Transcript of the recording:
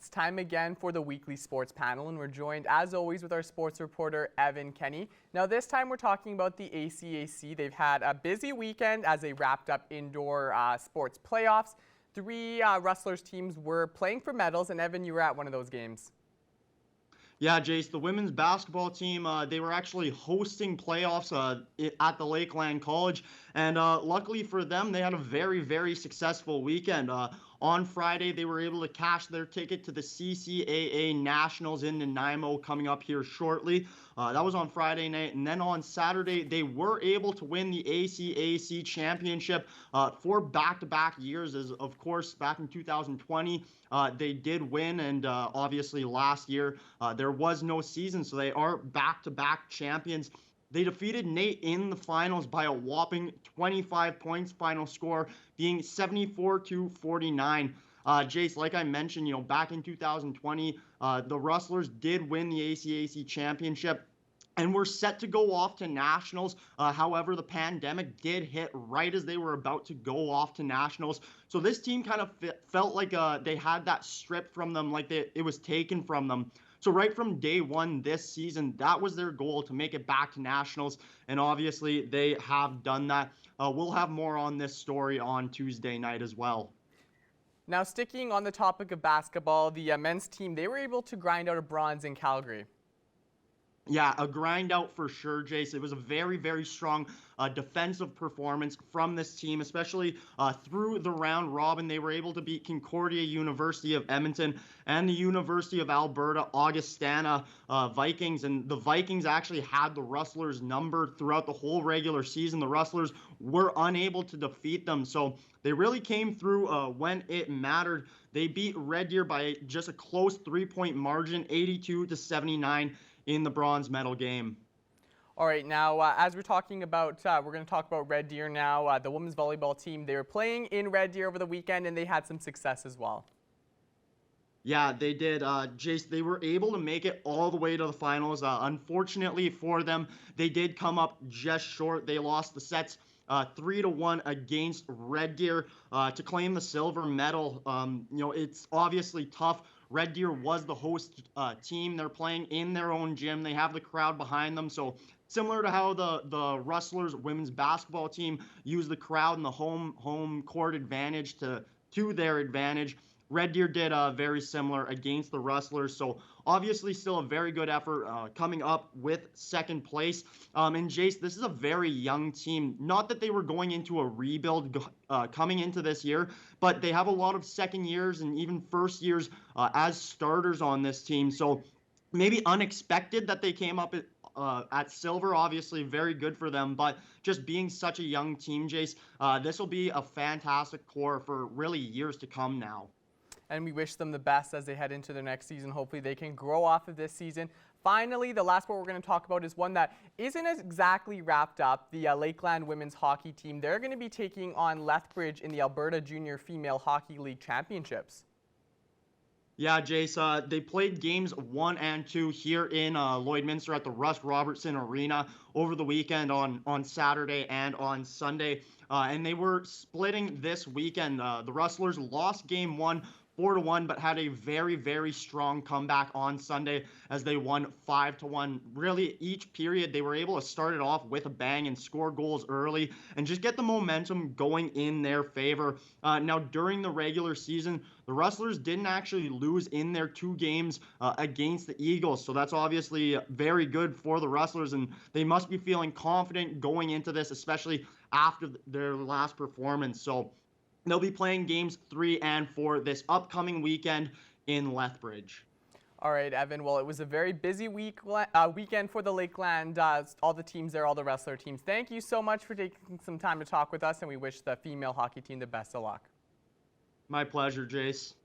It's time again for the weekly sports panel, and we're joined as always with our sports reporter Evan Kenny. Now this time we're talking about the ACAC. They've had a busy weekend as they wrapped up indoor sports playoffs. Three wrestlers teams were playing for medals, and Evan, you were at one of those games. Yeah, Jace, the women's basketball team, they were actually hosting playoffs at the Lakeland College. And luckily for them, they had a very, very successful weekend. On Friday, they were able to cash their ticket to the CKSA Nationals in Nanaimo coming up here shortly. That was on Friday night. And then on Saturday, they were able to win the ACAC championship for back-to-back years. As of course, back in 2020, they did win. And obviously last year, there was no season. So they are back-to-back champions. They defeated Nate in the finals by a whopping 25 points, final score being 74-49. Jace, like I mentioned, back in 2020, the Rustlers did win the ACAC championship and were set to go off to nationals. However, the pandemic did hit right as they were about to go off to nationals. So this team kind of felt like they had that stripped from them, like it was taken from them. So right from day one this season, that was their goal, to make it back to nationals. And obviously they have done that. We'll have more on this story on Tuesday night as well. Now sticking on the topic of basketball, the men's team, they were able to grind out a bronze in Calgary. Yeah, a grind out for sure, Jace. It was a very, very strong defensive performance from this team, especially through the round robin. They were able to beat Concordia University of Edmonton and the University of Alberta Augustana Vikings. And the Vikings actually had the Rustlers numbered throughout the whole regular season. The Rustlers were unable to defeat them. So they really came through when it mattered. They beat Red Deer by just a close 3-point margin, 82-79. In the bronze medal game. All right, now as we're talking about, we're going to talk about Red Deer now. The women's volleyball team, they were playing in Red Deer over the weekend, and they had some success as well. Yeah, they did. Jace, they were able to make it all the way to the finals. Unfortunately for them, they did come up just short. They lost the sets 3-1 against Red Deer to claim the silver medal. It's obviously tough. Red Deer was the host team. They're playing in their own gym. They have the crowd behind them. So similar to how the Rustlers women's basketball team used the crowd and the home court advantage to their advantage, Red Deer did very similar against the Rustlers. So obviously still a very good effort coming up with second place. And Jace, this is a very young team. Not that they were going into a rebuild coming into this year, but they have a lot of second years and even first years as starters on this team. So maybe unexpected that they came up at silver. Obviously very good for them, but just being such a young team, Jace, this will be a fantastic core for really years to come now. And we wish them the best as they head into their next season. Hopefully they can grow off of this season. Finally, the last sport we're going to talk about is one that isn't exactly wrapped up. The Lakeland women's hockey team, they're going to be taking on Lethbridge in the Alberta Junior Female Hockey League Championships. Yeah, Jace, they played games 1 and 2 here in Lloydminster at the Russ Robertson Arena over the weekend on Saturday and on Sunday. And they were splitting this weekend. The Rustlers lost game 1 4-1, but had a very, very strong comeback on Sunday as they won 5-1. Really, each period they were able to start it off with a bang and score goals early and just get the momentum going in their favor. Now, during the regular season, the Rustlers didn't actually lose in their 2 games against the Eagles, so that's obviously very good for the Rustlers, and they must be feeling confident going into this, especially after their last performance. So they'll be playing games 3 and 4 this upcoming weekend in Lethbridge. All right, Evan. Well, it was a very busy weekend for the Lakeland, all the teams there, all the wrestler teams. Thank you so much for taking some time to talk with us, and we wish the female hockey team the best of luck. My pleasure, Jace.